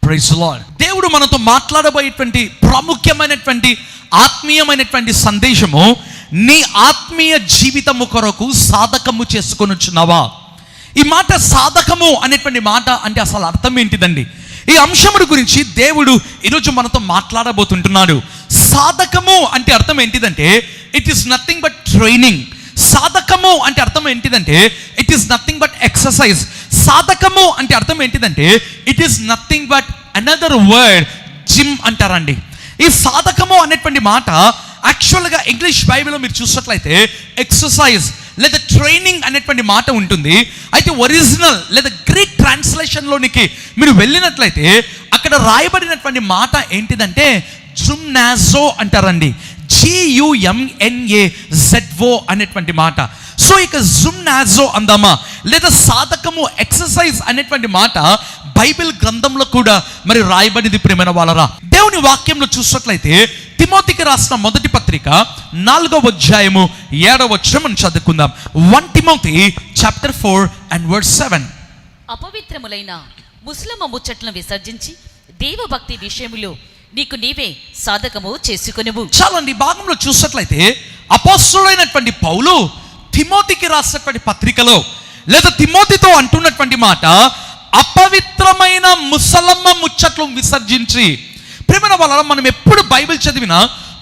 Praise lord. దేవుడు మనతో మాట్లాడబోయేటువంటి ప్రాముఖ్యమైనటువంటి ఆత్మీయమైనటువంటి సందేశము, నీ ఆత్మీయ జీవితము కొరకు సాధకము చేసుకొనుచున్నావా? ఈ మాట సాధకము అనేటువంటి మాట అంటే అసలు అర్థం ఏంటిదండి? ఈ అంశముడి గురించి దేవుడు ఈరోజు మనతో మాట్లాడబోతుంటున్నాడు. సాధకము అంటే అర్థం ఏంటిదంటే it is nothing but training. సాధకము అంటే అర్థం ఏంటిదంటే it is nothing but exercise. సాధకము అంటే అర్థం ఏంటిదంటే it is nothing but another word gym అంటారండి. ఈ సాధకము అనేటువంటి మాట యాక్చువల్గా ఇంగ్లీష్ బైబిల్లో మీరు చూసినట్లయితే ఎక్సర్సైజ్ లేదా ట్రైనింగ్ అనేటువంటి మాట ఉంటుంది. అయితే ఒరిజినల్ లేదా గ్రీక్ ట్రాన్స్లేషన్లోనికి మీరు వెళ్ళినట్లయితే అక్కడ రాయబడినటువంటి మాట ఏంటిదంటే జుమ్నాజో అంటారండి. GUMNAZO అనేటువంటి మాట. సో ఇక జుమ్నాజో అందామా లేదా సాధకము ఎక్సర్సైజ్ అనేటువంటి మాట బైబిల్ గ్రంథంలో కూడా మరి రాయబడింది. ప్రియమైన వాళ్ళరా, దేవుని వాక్యంలో చూసినట్లయితే తిమోతికి రాసిన మొదటి పత్రిక 4వ అధ్యాయము 7వ వచనం మనం చదువుకుందాం. 1 Timothy chapter 4:7. అపవిత్రములైన ముస్లిమ ముచ్చట్లను విసర్జించి దేవభక్తి విషయములో నీకు నీవే సాధకము చేసుకొనుము. చాలండి, భాగంలో చూసినట్లయితే అపోస్తలుడైనటువంటి పౌలు తిమోతికి రాసినటువంటి పత్రికలో లేదా తిమోతితో అంటున్నటువంటి మాట అపవిత్రమైన ముసలమ్మ ముచ్చట్లు విసర్జించి. ప్రియమైన వాళ్ళ, మనం ఎప్పుడు బైబిల్ చదివినా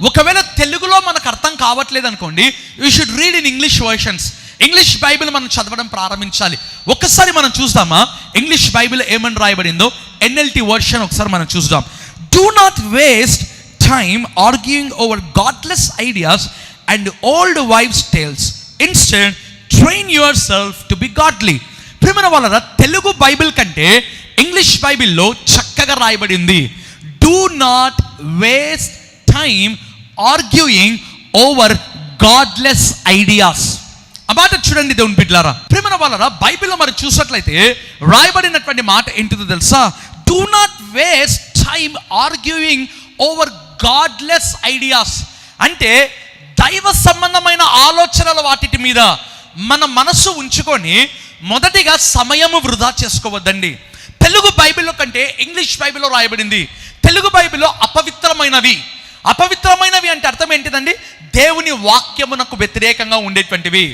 ఒకవేళ తెలుగులో మనకు అర్థం కావట్లేదు అనుకోండి, you should read in English versions. English Bible మనం చదవడం ప్రారంభించాలి. ఒక్కసారి మనం చూద్దామా ఇంగ్లీష్ బైబిల్ ఏమని రాయబడిందో? NLT వర్షన్ ఒకసారి మనం చూద్దాం. Do not waste time arguing over godless ideas and old wives' tales. Instead, train yourself to be godly. ప్రియమైన వాళ్ళరా, తెలుగు బైబిల్ కంటే ఇంగ్లీష్ బైబిల్లో చక్కగా రాయబడింది. Do not waste time arguing over godless ideas. ఆ మాట చూడండి దేవుని బిడ్డలారా. ప్రియమైన వాళ్ళరా, బైబిల్లో మరి చూసినట్లయితే రాయబడినటువంటి మాట ఏంటిదో తెలుసా? Do not waste time arguing over godless ideas. అంటే దైవ సంబంధమైన ఆలోచనల వాటి మీద మన మనసు ఉంచుకొని మొదటిగా సమయము వృధా చేసుకోవద్దండి. తెలుగు బైబిల్లో కంటే ఇంగ్లీష్ బైబిల్లో రాయబడింది. తెలుగు బైబిల్లో అపవిత్రమైనవి అంటే అర్థం ఏంటిదండి? దేవుని వాక్యమునకు వ్యతిరేకంగా ఉండేటువంటివి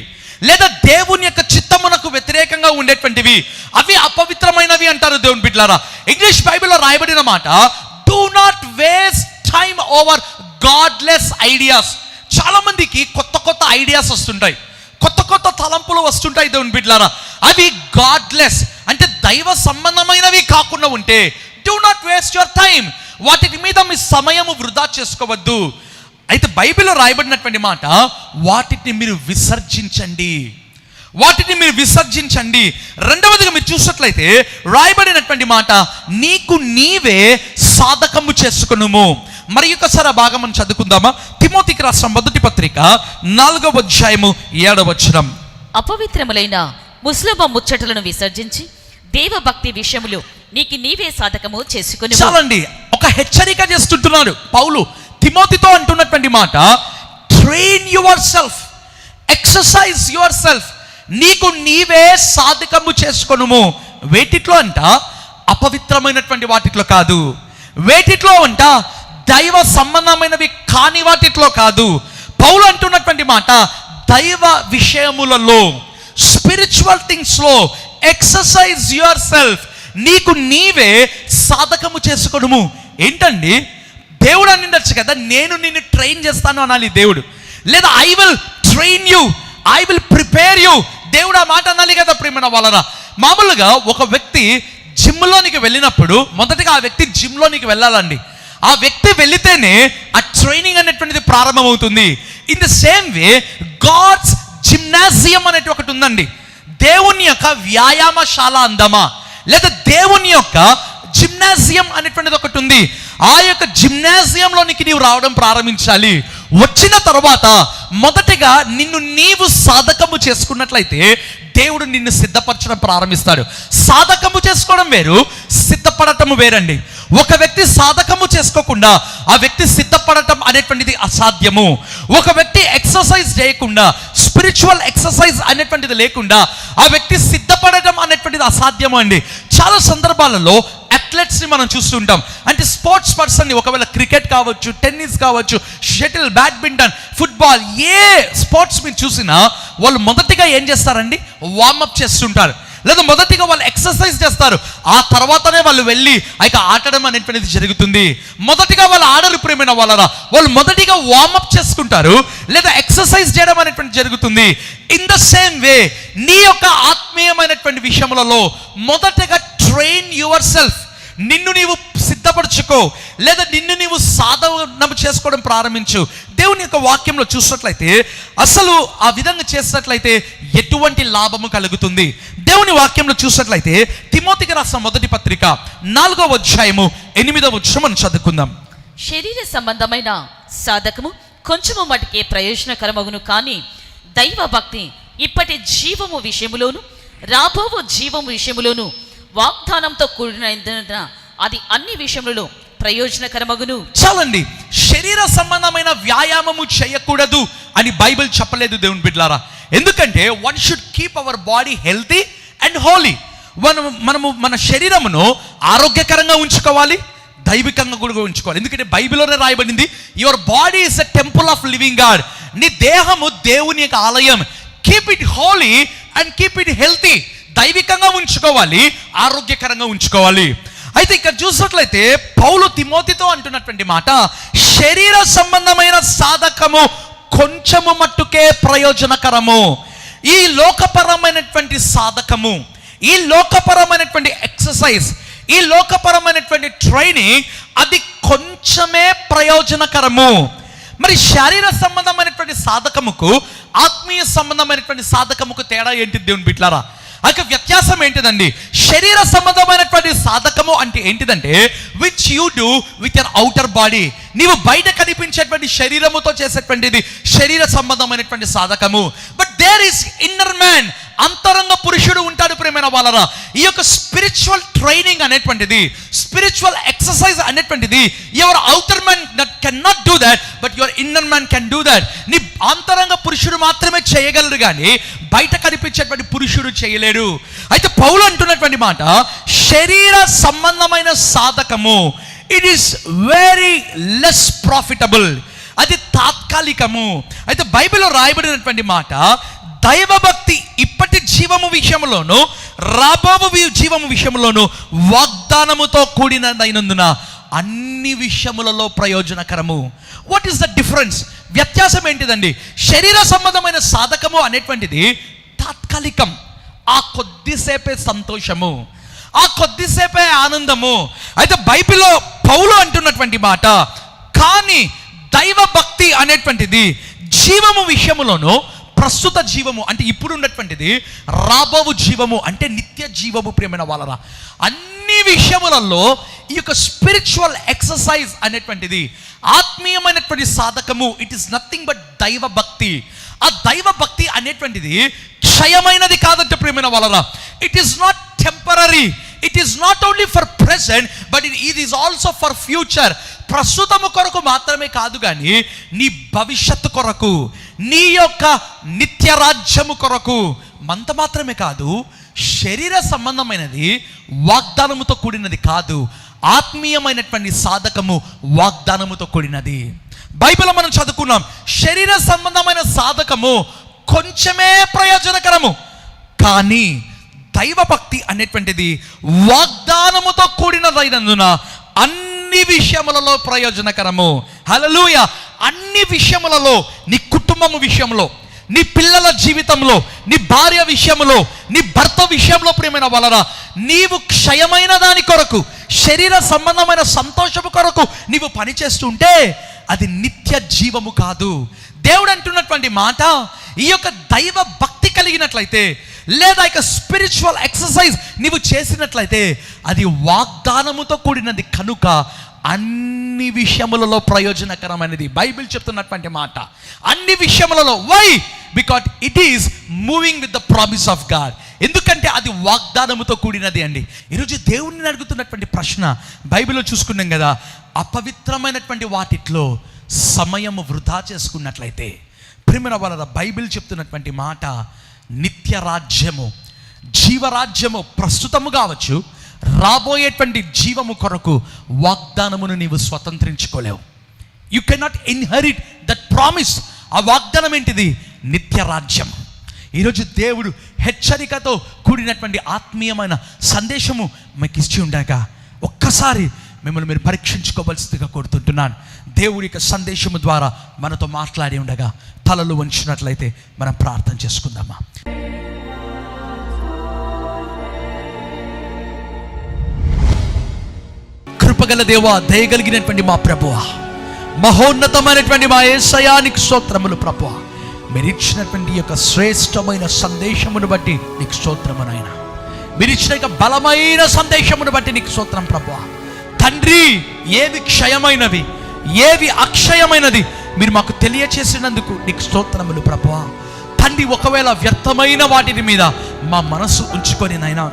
లేదా దేవుని యొక్క చిత్తమునకు వ్యతిరేకంగా ఉండేటువంటివి, అవి అపవిత్రమైనవి అంటారు దేవుని బిడ్డలారా. ఇంగ్లీష్ బైబిల్లో రాయబడిన మాట do not waste time over godless ideas. చాలా మందికి కొత్త ఐడియాస్ వస్తుంటాయి, కొత్త తలంపులు వస్తుంటాయి దేవుని బిడ్డలారా. అవి గాడ్లెస్ అంటే దైవ సంబంధమైనవి కాకుండా ఉంటే do not waste your time. వాటి మీద మీ సమయము వృధా చేసుకోవద్దు. అయితే బైబిల్లో రాయబడినటువంటి మాట వాటిని మీరు విసర్జించండి. రెండవదిగా మీరు చూసినట్లయితే రాయబడినటువంటి మాట నీకు నీవే సాధకము చేసుకొనుము. మరి ఒకసారి ఆ భాగం మనం చదువుకుందామా? తిమోతికి రాసిన మొదటి పత్రిక 4వ అధ్యాయము 7వ వచనం. అపవిత్రములైన ముస్లిమ ముచ్చటలను విసర్జించి దేవభక్తి విషయములో నీకు నీవే సాధకము చేసుకొనుము. చాలండి, ఒక హెచ్చరిక చేస్తుంటున్నాడు పౌలు తిమోతితో అంటున్నటువంటి మాట train your self, exercise your self. నీకు నీవే సాధకము చేసుకొనుము. వేటిట్లో అంట? అపవిత్రమైనటువంటి వాటిట్లో కాదు. వేటిట్లో అంట? దైవ సంబంధమైనవి కాని వాటిట్లో కాదు. పౌలు అంటున్నటువంటి మాట దైవ విషయములలో, స్పిరిచువల్ థింగ్స్ లో ఎక్సర్సైజ్ యువర్ సెల్ఫ్. నీకు నీవే సాధకము చేసుకొనుము. ఏంటండి? దేవుడు అనిండొచ్చు కదా, నేను నిన్ను ట్రైన్ చేస్తాను అనాలి దేవుడు, లేదా I will train you, I will prepare you. దేవుడు ఆ మాట అనాలి కదా ప్రియమైన వాళ్ళరా. మామూలుగా ఒక వ్యక్తి జిమ్లోనికి వెళ్ళినప్పుడు మొదటిగా ఆ వ్యక్తి జిమ్లోనికి వెళ్ళాలండి. ఆ వ్యక్తి వెళితేనే ఆ ట్రైనింగ్ అనేటువంటిది ప్రారంభమవుతుంది. In the same way God's gymnasium అనేటి ఒకటి ఉందండి. దేవుని యొక్క వ్యాయామశాల అందమా లేదా దేవుని యొక్క జిమ్నాజియం అనేటువంటిది ఒకటి ఉంది. ఆ యొక్క జిమ్నాజియంలోనికి నీవు రావడం ప్రారంభించాలి. వచ్చిన తర్వాత మొదటిగా నిన్ను నీవు సాధకము చేసుకున్నట్లయితే దేవుడు నిన్ను సిద్ధపరచడం ప్రారంభిస్తాడు. సాధకము చేసుకోవడం వేరు, సిద్ధపడటము వేరండి. ఒక వ్యక్తి సాధకము చేసుకోకుండా ఆ వ్యక్తి సిద్ధపడటం అనేటువంటిది అసాధ్యము. ఒక వ్యక్తి ఎక్సర్సైజ్ చేయకుండా, స్పిరిచువల్ ఎక్సర్సైజ్ అనేటువంటిది లేకుండా ఆ వ్యక్తి సిద్ధపడటం అనేటువంటిది అసాధ్యము అండి. చాలా సందర్భాలలో అథ్లెట్స్ని మనం చూస్తుంటాం. అంటే స్పోర్ట్స్ పర్సన్ని, ఒకవేళ క్రికెట్ కావచ్చు, టెన్నిస్ కావచ్చు, షటిల్, బ్యాడ్మింటన్, ఫుట్బాల్, ఏ స్పోర్ట్స్ మీరు చూసినా వాళ్ళు మొదటిగా ఏం చేస్తారండి? వార్మప్ చేస్తుంటారు, లేదా మొదటిగా వాళ్ళు ఎక్సర్సైజ్ చేస్తారు. ఆ తర్వాతనే వాళ్ళు వెళ్ళి ఇక ఆడడం అనేటువంటిది జరుగుతుంది. మొదటిగా వాళ్ళు ఆడరు ప్రేమైన వాళ్ళరా, వాళ్ళు మొదటిగా వార్మప్ చేసుకుంటారు, లేదా ఎక్సర్సైజ్ చేయడం అనేటువంటి జరుగుతుంది. ఇన్ ద సేమ్ వే నీ యొక్క ఆత్మీయమైనటువంటి విషయములలో మొదటగా ట్రైన్ యువర్ సెల్ఫ్. నిన్ను నీవు సిద్ధపరచుకో, లేదా నిన్ను నీవు సాధన చేసుకోవడం ప్రారంభించు. దేవుని యొక్క వాక్యంలో చూసినట్లయితే అసలు ఆ విధంగా చేసినట్లయితే ఎటువంటి లాభము కలుగుతుంది? దేవుని వాక్యంలో చూసినట్లయితే తిమోతికి రాసిన మొదటి పత్రిక 4వ అధ్యాయము 8వ వచనం మనం చదువుకుందాం. శరీర సంబంధమైన సాధకము కొంచెము మటుకే ప్రయోజనకరమగును, కానీ దైవ భక్తి ఇప్పటి జీవము విషయములోను రాబోవు జీవము విషయములోను వాగ్దానంతో కూడిన అది అన్ని విషయములలో ప్రయోజనకరమగును. చాలండి, శరీర సంబంధమైన వ్యాయామము చేయకూడదు అని బైబిల్ చెప్పలేదు దేవుని బిడ్డలారా. ఎందుకంటే one should keep our body healthy and holy. మనము మన శరీరమును ఆరోగ్యకరంగా ఉంచుకోవాలి, దైవికంగా కూడా ఉంచుకోవాలి. ఎందుకంటే బైబిల్లోనే రాయబడింది, your body is a temple of living god. నీ దేహము దేవుని యొక్క ఆలయం. Keep it holy and keep it healthy. దైవికంగా ఉంచుకోవాలి, ఆరోగ్యకరంగా ఉంచుకోవాలి. అయితే ఇక్కడ చూసినట్లయితే పౌలు తిమోతితో అంటున్నటువంటి మాట, శరీర సంబంధమైన సాధకము కొంచెము మట్టుకే ప్రయోజనకరము. ఈ లోకపరమైనటువంటి సాధకము, ఈ లోకపరమైనటువంటి ఎక్సర్సైజ్, ఈ లోకపరమైనటువంటి ట్రైనింగ్ అది కొంచెమే ప్రయోజనకరము. మరి శారీర సంబంధమైనటువంటి సాధకముకు ఆత్మీయ సంబంధమైనటువంటి సాధకముకు తేడా ఏంటి దేవుని బిడ్డలారా? అయితే వ్యత్యాసం ఏంటిదండి? శరీర సంబంధమైనటువంటి సాధకము అంటే ఏంటిదంటే which you do with your outer body. నీవు బయట కనిపించేటువంటి శరీరముతో చేసేటువంటిది శరీర సంబంధమైనటువంటి సాధకము. But there is inner man, అంతరంగ పురుషుడు ఉంటాడు ప్రేమైన వాళ్ళరా. ఈ యొక్క స్పిరిచువల్ ట్రైనింగ్ అనేటువంటిది, స్పిరిచువల్ ఎక్సర్సైజ్ అనేటువంటిది your outer man can not do that, but your inner man can do that. నీ అంతరంగ పురుషుడు మాత్రమే చేయగలరు, కానీ బయట కనిపించేటువంటి పురుషుడు చేయలేడు. అయితే పౌలు అంటున్నటువంటి మాట, శరీర సంబంధమైన సాధకము it is very less profitable, అది తాత్కాలికము. అయితే బైబిల్లో రాయబడినటువంటి మాట, దైవభక్తి ఇప్పటి జీవము విషయంలోను రాబోవు జీవము విషయంలోను వాగ్దానముతో కూడినదైనందున అన్ని విషయములలో ప్రయోజనకరము. What is the difference? వ్యత్యాసం ఏంటిదండి? శరీర సంబంధమైన సాధకము అనేటువంటిది తాత్కాలికం, ఆ కొద్దిసేపే సంతోషము, ఆ కొద్దిసేపే ఆనందము. అయితే బైబిల్లో పౌలు అంటున్నటువంటి మాట, కానీ దైవ భక్తి అనేటువంటిది జీవము విషయములోను, ప్రస్తుత జీవము అంటే ఇప్పుడు ఉన్నటువంటిది, రాబోవు జీవము అంటే నిత్య జీవము ప్రియమైన వాళ్ళరా. అన్ని విషయములలో ఈ యొక్క స్పిరిచువల్ ఎక్సర్సైజ్ అనేటువంటిది, ఆత్మీయమైనటువంటి సాధకము, ఇట్ ఈస్ నథింగ్ బట్ దైవ భక్తి. ఆ దైవ భక్తి అనేటువంటిది క్షయమైనది కాదంటే ప్రియమైన వాళ్ళరా. It is not temporary, it is not only for present but it is also for future. ప్రస్తుతము కొరకు మాత్రమే కాదు, కానీ నీ భవిష్యత్తు కొరకు, నీ యొక్క నిత్య రాజ్యము కొరకు. అంత మాత్రమే కాదు, శరీర సంబంధమైనది వాగ్దానముతో కూడినది కాదు, ఆత్మీయమైనటువంటి సాధకము వాగ్దానముతో కూడినది. బైబిల్లో మనం చదువుకున్నాం, శరీర సంబంధమైన సాధకము కొంచెమే ప్రయోజనకరము, కానీ దైవభక్తి అనేటువంటిది వాగ్దానముతో కూడినదైనందున అన్ని విషయములలో ప్రయోజనకరము. హల్లెలూయా. అన్ని విషయములలో, నీ కుటుంబము విషయంలో, నీ పిల్లల జీవితంలో, నీ భార్య విషయంలో, నీ భర్త విషయంలో ప్రియమైన వాళ్ళరా, నీవు క్షయమైన దాని కొరకు, శరీర సంబంధమైన సంతోషము కొరకు నీవు పనిచేస్తుంటే అది నిత్య జీవము కాదు. దేవుడు అంటున్నటువంటి మాట, ఈ యొక్క దైవ భక్తి కలిగినట్లయితే, లేదా ఇక స్పిరిచువల్ ఎక్సర్సైజ్ నీవు చేసినట్లయితే అది వాగ్దానముతో కూడినది కనుక అన్ని విషయములలో ప్రయోజనకరమైనది. బైబిల్ చెప్తున్నటువంటి మాట, అన్ని విషయములలో. Why? Because it is moving with the promise of God. ఎందుకంటే అది వాగ్దానముతో కూడినది అండి. ఈరోజు దేవుణ్ణి అడుగుతున్నటువంటి ప్రశ్న, బైబిల్లో చూసుకున్నాం కదా, అపవిత్రమైనటువంటి వాటిలో సమయము వృధా చేసుకున్నట్లయితే ప్రియమైన వాళ్ళ, బైబిల్ చెప్తున్నటువంటి మాట, నిత్య రాజ్యము, జీవరాజ్యము ప్రస్తుతము కావచ్చు, రాబోయేటువంటి జీవము కొరకు వాగ్దానమును నీవు స్వతంత్రించుకోలేవు. You cannot inherit that promise. ఆ వాగ్దానం ఏంటిది? నిత్య రాజ్యం. ఈరోజు దేవుడు హెచ్చరికతో కూడినటువంటి ఆత్మీయమైన సందేశము మీకు ఇచ్చి ఉండగా ఒక్కసారి మిమ్మల్ని మీరు పరీక్షించుకోవాల్సిందిగా కోరుతుంటున్నాను. దేవుడి యొక్క సందేశము ద్వారా మనతో మాట్లాడి ఉండగా తలలు వంచినట్లయితే మనం ప్రార్థన చేసుకుందామా. కృపగల దేవా, దయగలిగినటువంటి మా ప్రభువా, మహోన్నతమైనటువంటి మా యేసయ్యా నీకు స్తోత్రములు ప్రభువా. మీరు ఇచ్చినటువంటి యొక్క శ్రేష్టమైన సందేశమును బట్టి నీకు స్తోత్రము నాయనా. మీరు ఇచ్చిన యొక్క బలమైన సందేశమును బట్టి నీకు స్తోత్రం ప్రభువా. తండ్రి, ఏవి క్షయమైనవి, ఏవి అక్షయమైనది మీరు మాకు తెలియచేసినందుకు నీకు స్తోత్రములు ప్రభువా. తండ్రి, ఒకవేళ వ్యర్థమైన వాటి మీద మా మనసు ఉంచుకొని నాయనా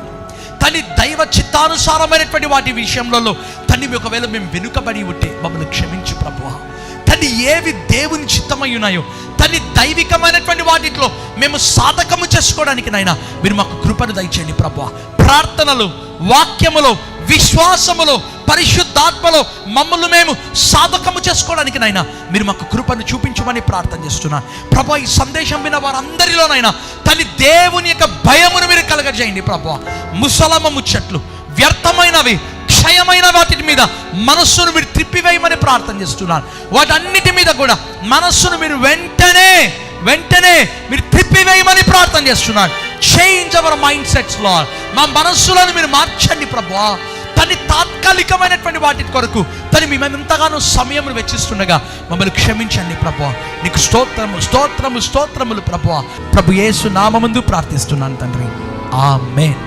తండ్రి, దైవ చిత్తానుసారమైనటువంటి వాటి విషయంలో తండ్రి ఒకవేళ మేము వెనుకబడి ఉంటే మమ్మల్ని క్షమించు ప్రభువా. తండ్రి, ఏవి దేవుని చిత్తమై ఉన్నాయో తండ్రి దైవికమైనటువంటి వాటిలో మేము సాధకము చేసుకోవడానికి నాయనా మీరు మాకు కృపను దయచేయండి ప్రభువా. ప్రార్థనలు, వాక్యములో, విశ్వాసములో, పరిశుద్ధాత్మలో మమ్మల్ని మేము సాధకము చేసుకోవడానికి నాయనా మీరు మాకు కృపను చూపించమని ప్రార్థన చేస్తున్నాను ప్రభువా. ఈ సందేశం విన్న వారందరిలోనైనా తల్లి దేవుని యొక్క భయమును మీరు కలగజేయండి ప్రభువా. ముసలమ్మ ముచ్చట్లు, వ్యర్థమైనవి, క్షయమైన వాటి మీద మనస్సును మీరు త్రిప్పివేయమని ప్రార్థన చేస్తున్నాను. వాటన్నిటి మీద కూడా మనస్సును మీరు వెంటనే మీరు త్రిప్పివేయమని ప్రార్థన చేస్తున్నాను. Change our mind sets lord. మా మనస్సులను మీరు మార్చండి ప్రభువా. తని తాత్కాలికమైనటువంటి వాటి కొరకు మేము ఎంతగానో సమయం వెచ్చిస్తుండగా మమ్మల్ని క్షమించండి ప్రభువా. నీకు స్తోత్రములు ప్రభువా. ప్రభు యేసు నామముందు ప్రార్థిస్తున్నాను తండ్రి. ఆమేన్.